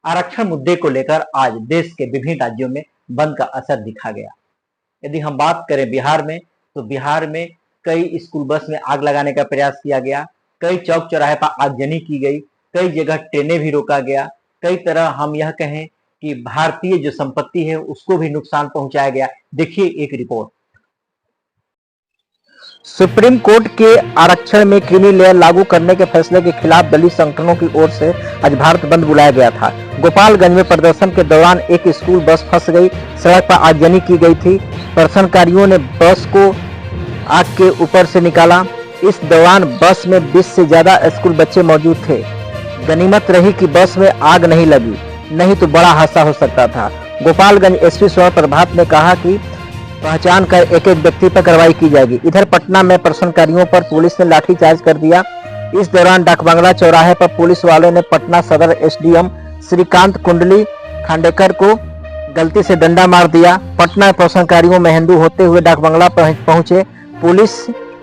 आरक्षण मुद्दे को लेकर आज देश के विभिन्न राज्यों में बंद का असर दिखा गया। यदि हम बात करें बिहार में, तो बिहार में कई स्कूल बस में आग लगाने का प्रयास किया गया, कई चौक चौराहे पर आगजनी की गई, कई जगह ट्रेनें भी रोका गया, कई तरह हम यह कहें कि भारतीय जो संपत्ति है उसको भी नुकसान पहुंचाया गया। देखिए एक रिपोर्ट। सुप्रीम कोर्ट के आरक्षण में क्रीमी लेयर लागू करने के फैसले के खिलाफ दलित संगठनों की ओर से आज भारत बंद बुलाया गया था। गोपालगंज में प्रदर्शन के दौरान एक स्कूल बस फंस गई, सड़क पर आगजनी की गई थी। प्रदर्शनकारियों ने बस को आग के ऊपर से निकाला। इस दौरान बस में 20 से ज्यादा स्कूल बच्चे मौजूद थे। गनीमत रही कि बस में आग नहीं लगी, नहीं तो बड़ा हादसा हो सकता था। गोपालगंज एसपी स्वर्ण प्रभात ने कहा कि पहचान कर एक एक व्यक्ति पर कार्रवाई की जाएगी। इधर पटना में प्रदर्शनकारियों पर पुलिस ने लाठीचार्ज कर दिया। इस दौरान डाकबंगला चौराहे पर पुलिस वालों ने पटना सदर एसडीएम श्रीकांत कुंडली खांडेकर को गलती से डंडा मार दिया। पटना प्रदर्शनकारियों में हिंदू होते हुए डाकबंगला पहुंचे। पुलिस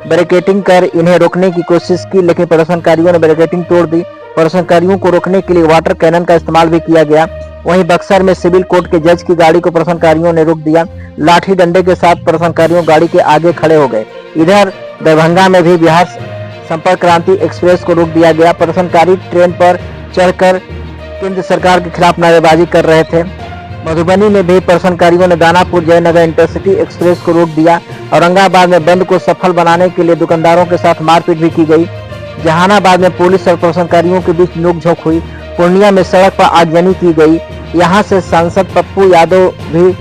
बैरिकेडिंग कर इन्हें रोकने की कोशिश की, लेकिन प्रदर्शनकारियों ने बैरिकेडिंग तोड़ दी। प्रदर्शनकारियों को रोकने के लिए वाटर कैनन का इस्तेमाल भी किया गया। वहीं बक्सर में सिविल कोर्ट के जज की गाड़ी को प्रदर्शनकारियों ने रोक दिया। लाठी डंडे के साथ प्रदर्शनकारियों गाड़ी के आगे खड़े हो गए। इधर दरभंगा में भी बिहार संपर्क क्रांति एक्सप्रेस को रोक दिया गया। प्रदर्शनकारी ट्रेन पर चढ़कर केंद्र सरकार के खिलाफ नारेबाजी कर रहे थे। मधुबनी में भी प्रदर्शनकारियों ने दानापुर जयनगर इंटरसिटी एक्सप्रेस को रोक दिया। औरंगाबाद में बंद को सफल बनाने के लिए दुकानदारों के साथ मारपीट भी की गई। जहानाबाद में पुलिस और प्रदर्शनकारियों के बीच नोकझोंक हुई। पूर्णिया में सड़क पर आगजनी की गई। यहां से सांसद पप्पू यादव भी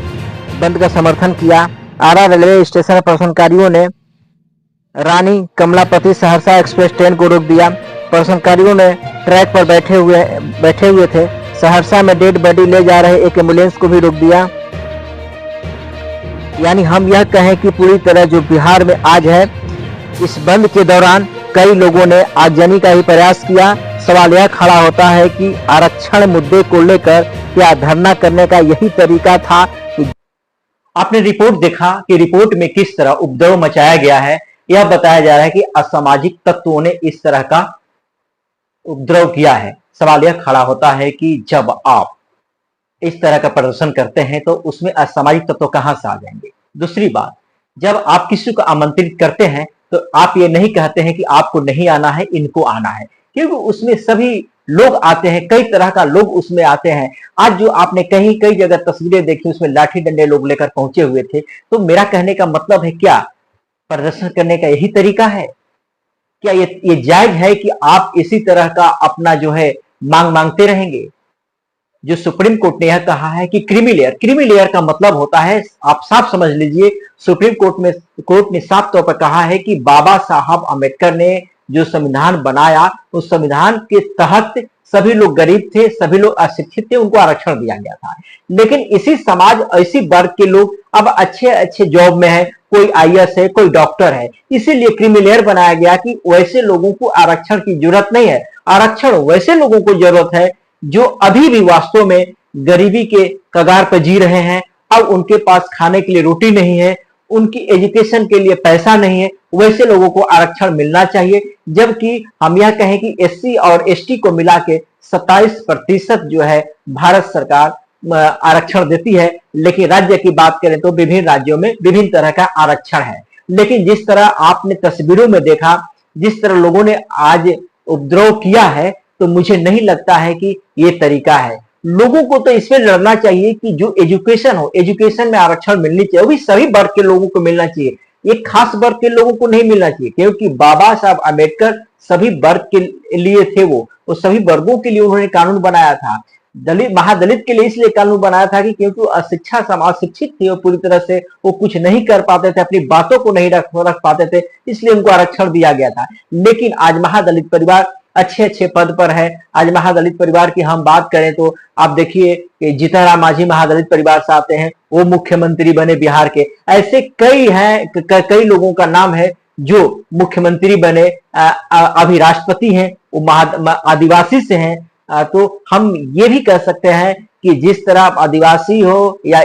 बंद का समर्थन किया। आरा रेलवे स्टेशन पर प्रदर्शनकारियों ने रानी कमलापति सहरसा एक्सप्रेस ट्रेन को रोक दिया। प्रदर्शनकारियों ने ट्रैक पर बैठे हुए थे। सहरसा में डेड बॉडी ले जा रहे एक एम्बुलेंस को भी रोक दिया। यानी हम यह कहें कि पूरी तरह जो बिहार में आज है, इस बंद के दौरान कई लोगों ने आगजनी का ही प्रयास किया। सवाल यह खड़ा होता है कि आरक्षण मुद्दे को लेकर क्या धरना करने का यही तरीका था? आपने रिपोर्ट देखा कि रिपोर्ट में किस तरह उपद्रव मचाया गया है। यह बताया जा रहा है कि असामाजिक तत्वों ने इस तरह का उपद्रव किया है। सवाल यह खड़ा होता है कि जब आप इस तरह का प्रदर्शन करते हैं तो उसमें असामाजिक तत्व कहां से आ जाएंगे। दूसरी बात, जब आप किसी को आमंत्रित करते हैं तो आप ये नहीं कहते हैं कि आपको नहीं आना है, इनको आना है, क्योंकि उसमें सभी लोग आते हैं, कई तरह का लोग उसमें आते हैं। आज जो आपने कई जगह तस्वीरें देखी, उसमें लाठी डंडे लोग लेकर पहुंचे हुए थे। तो मेरा कहने का मतलब है, क्या प्रदर्शन करने का यही तरीका है? क्या ये जायज है कि आप इसी तरह का अपना जो है मांगते रहेंगे? जो सुप्रीम कोर्ट ने यह कहा है कि क्रीमी लेयर का मतलब होता है, आप साफ समझ लीजिए, सुप्रीम कोर्ट ने साफ तौर पर कहा है कि बाबा साहब अम्बेडकर ने जो संविधान बनाया, उस संविधान के तहत सभी लोग गरीब थे, सभी लोग अशिक्षित थे, उनको आरक्षण दिया गया था। लेकिन इसी समाज, इसी वर्ग के लोग अब अच्छे जॉब में है, कोई आईएएस है, कोई डॉक्टर है, इसीलिए क्रीमी लेयर बनाया गया कि वैसे लोगों को आरक्षण की जरूरत नहीं है। आरक्षण वैसे लोगों को जरूरत है जो अभी भी वास्तव में गरीबी के कगार पर जी रहे हैं। अब उनके पास खाने के लिए रोटी नहीं है, उनकी एजुकेशन के लिए पैसा नहीं है, वैसे लोगों को आरक्षण मिलना चाहिए। जबकि हम यह कहें कि एससी और एसटी को मिला के 27% जो है भारत सरकार आरक्षण देती है। लेकिन राज्य की बात करें तो विभिन्न राज्यों में विभिन्न तरह का आरक्षण है। लेकिन जिस तरह आपने तस्वीरों में देखा, जिस तरह लोगों ने आज उपद्रव किया है, तो मुझे नहीं लगता है कि ये तरीका है। लोगों को तो इसमें लड़ना चाहिए कि जो एजुकेशन हो, एजुकेशन में आरक्षण मिलनी चाहिए, वो भी सभी वर्ग के लोगों को मिलना चाहिए, एक खास वर्ग के लोगों को नहीं मिलना चाहिए। क्योंकि बाबा साहब अम्बेडकर सभी वर्ग के लिए थे, वो सभी वर्गों के लिए उन्होंने कानून बनाया था। महादलित के लिए इसलिए कानून बनाया था कि क्योंकि अशिक्षा समाज शिक्षित थे, वो पूरी तरह से वो कुछ नहीं कर पाते थे, अपनी बातों को नहीं रख पाते थे, इसलिए उनको आरक्षण दिया गया था। लेकिन आज महादलित परिवार अच्छे पद पर है। आज महादलित परिवार की हम बात करें तो आप देखिए कि जीतन राम मांझी महादलित परिवार से आते हैं, वो मुख्यमंत्री बने बिहार के। ऐसे कई हैं, कई लोगों का नाम है जो मुख्यमंत्री बने, अभी राष्ट्रपति हैं, वो आदिवासी से हैं। तो हम ये भी कह सकते हैं कि जिस तरह आदिवासी हो या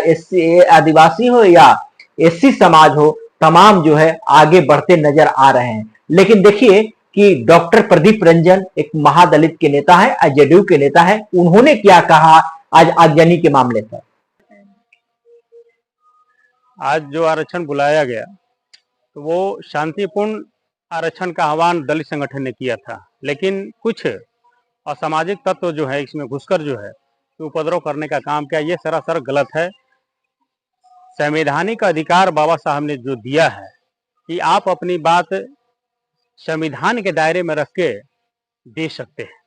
एससी समाज हो, तमाम जो है आगे बढ़ते नजर आ रहे हैं। लेकिन देखिए कि डॉक्टर प्रदीप रंजन एक महादलित के नेता है, जेडीयू के नेता है, उन्होंने क्या कहा आज आगजनी के मामले पर। आज जो आरक्षण बुलाया गया तो वो शांतिपूर्ण आरक्षण का आह्वान दलित संगठन ने किया था, लेकिन कुछ असामाजिक तत्व जो है इसमें घुसकर जो है उपद्रव करने का काम किया। ये सरासर गलत है। संवैधानिक अधिकार बाबा साहब ने जो दिया है कि आप अपनी बात संविधान के दायरे में रख के दे सकते हैं,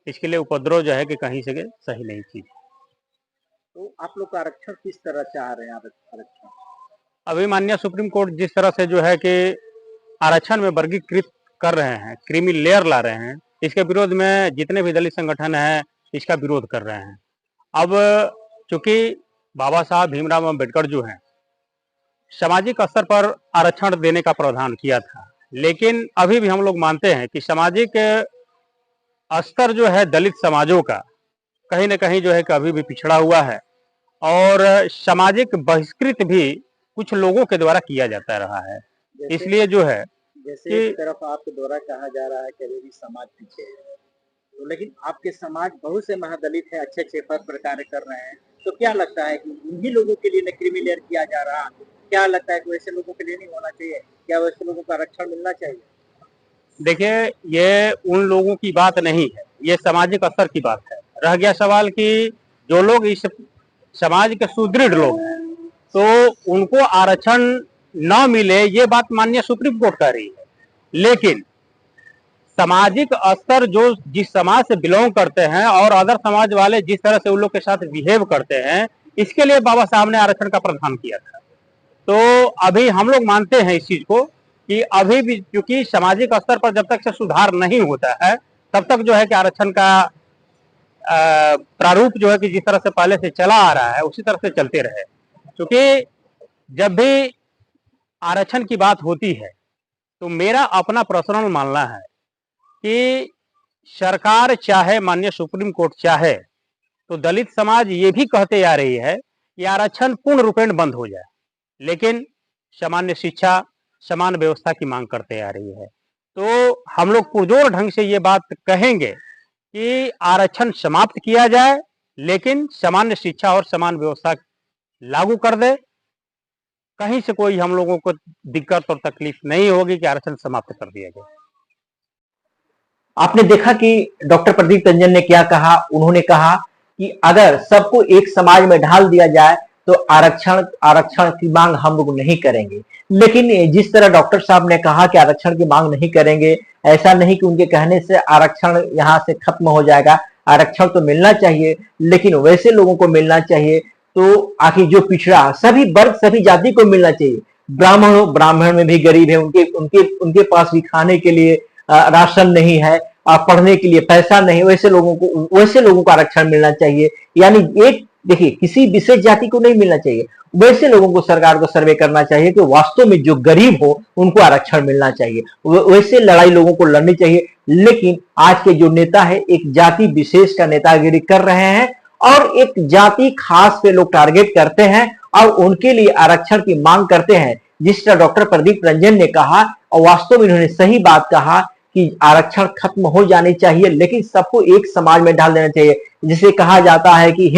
इसके लिए उपद्रव जो है कि कहीं से सही नहीं चीज। तो आप लोग का आरक्षण किस तरह चाह रहे हैं? आरक्षण अभी माननीय सुप्रीम कोर्ट जिस तरह से जो है कि आरक्षण में वर्गीकृत कर रहे हैं, क्रीमी लेयर ला रहे हैं, इसके विरोध में जितने भी दलित संगठन हैं इसका विरोध कर रहे हैं। अब चूंकि बाबा साहब भीमराव अम्बेडकर जो हैं सामाजिक स्तर पर आरक्षण देने का प्रावधान किया था, लेकिन अभी भी हम लोग मानते हैं कि सामाजिक स्तर जो है दलित समाजों का कहीं न कहीं जो है कि अभी भी पिछड़ा हुआ है और सामाजिक बहिष्कृत भी कुछ लोगों के द्वारा किया जाता रहा है। इसलिए जो है जैसे एक तरफ आपके द्वारा कहा जा रहा है कि अभी भी समाज पीछे है, तो लेकिन आपके समाज बहुत से महादलित है, अच्छे अच्छे पद पर कार्य कर रहे हैं, तो क्या लगता है कि उन्हीं लोगों के लिए न क्रीमी लेयर किया जा रहा है? क्या लगता है कि वैसे लोगों के लिए नहीं होना चाहिए? क्या वैसे लोगों का आरक्षण मिलना चाहिए? देखिए, ये उन लोगों की बात नहीं है, ये सामाजिक स्तर की बात है। रह गया सवाल कि जो लोग इस समाज के सुदृढ़ लोग हैं तो उनको आरक्षण न मिले, ये बात माननीय सुप्रीम कोर्ट कह रही है, लेकिन सामाजिक स्तर जो जिस समाज से बिलोंग करते हैं और अदर समाज वाले जिस तरह से उन लोग के साथ बिहेव करते हैं, इसके लिए बाबा साहब ने आरक्षण का प्रावधान किया था। तो अभी हम लोग मानते हैं इस चीज को कि अभी भी क्योंकि सामाजिक स्तर पर जब तक से सुधार नहीं होता है तब तक जो है कि आरक्षण का प्रारूप जो है कि जिस तरह से पहले से चला आ रहा है उसी तरह से चलते रहे। क्योंकि जब भी आरक्षण की बात होती है तो मेरा अपना पर्सनल मानना है कि सरकार चाहे, माननीय सुप्रीम कोर्ट चाहे, तो दलित समाज ये भी कहते आ रही है कि आरक्षण पूर्ण रूपेण बंद हो जाए, लेकिन सामान्य शिक्षा, समान व्यवस्था की मांग करते आ रही है। तो हम लोग पुरजोर ढंग से ये बात कहेंगे कि आरक्षण समाप्त किया जाए, लेकिन सामान्य शिक्षा और समान व्यवस्था लागू कर दे। कहीं से कोई हम लोगों को दिक्कत और तकलीफ नहीं होगी कि आरक्षण समाप्त कर दिया जाए। आपने देखा कि डॉक्टर प्रदीप रंजन ने क्या कहा। उन्होंने कहा कि अगर सबको एक समाज में ढाल दिया जाए तो आरक्षण की मांग हम लोग नहीं करेंगे। लेकिन जिस तरह डॉक्टर साहब ने कहा कि आरक्षण की मांग नहीं करेंगे, ऐसा नहीं कि उनके कहने से आरक्षण यहाँ से खत्म हो जाएगा। आरक्षण तो मिलना चाहिए, लेकिन वैसे लोगों को मिलना चाहिए तो आखिर जो पिछड़ा सभी वर्ग, सभी जाति को मिलना चाहिए। ब्राह्मण में भी गरीब है, उनके पास भी खाने के लिए राशन नहीं है, पढ़ने के लिए पैसा नहीं, वैसे लोगों को आरक्षण मिलना चाहिए। यानी एक देखिए, किसी विशेष जाति को नहीं मिलना चाहिए, वैसे लोगों को सरकार को सर्वे करना चाहिए कि वास्तव में जो गरीब हो उनको आरक्षण मिलना चाहिए, वैसे लड़ाई लोगों को लड़नी चाहिए। लेकिन आज के जो नेता है एक जाति विशेष का नेतागिरी कर रहे हैं और एक जाति खास पे लोग टारगेट करते हैं और उनके लिए आरक्षण की मांग करते हैं। जिस तरह डॉक्टर प्रदीप रंजन ने कहा, और वास्तव में इन्होंने सही बात कहा कि आरक्षण खत्म हो जानी चाहिए, लेकिन सबको एक समाज में डाल देना चाहिए। जिसे कहा जाता है कि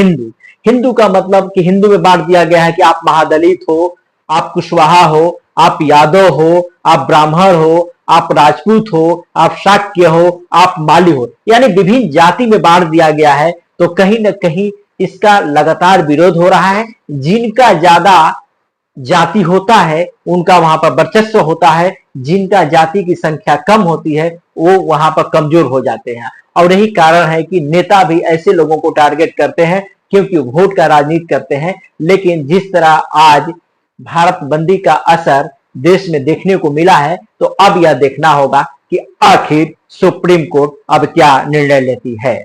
हिंदू का मतलब कि हिंदू में बांट दिया गया है कि आप महादलित हो, आप कुशवाहा हो, आप यादव हो, आप ब्राह्मण हो, आप राजपूत हो, आप शाक्य हो, आप माली हो, यानी विभिन्न जाति में बांट दिया गया है। तो कहीं ना कहीं इसका लगातार विरोध हो रहा है। जिनका ज्यादा जाति होता है उनका वहां पर वर्चस्व होता है, जिनका जाति की संख्या कम होती है वो वहां पर कमजोर हो जाते हैं। और यही कारण है कि नेता भी ऐसे लोगों को टारगेट करते हैं क्योंकि वोट का राजनीति करते हैं। लेकिन जिस तरह आज भारत बंदी का असर देश में देखने को मिला है, तो अब यह देखना होगा कि आखिर सुप्रीम कोर्ट अब क्या निर्णय लेती है।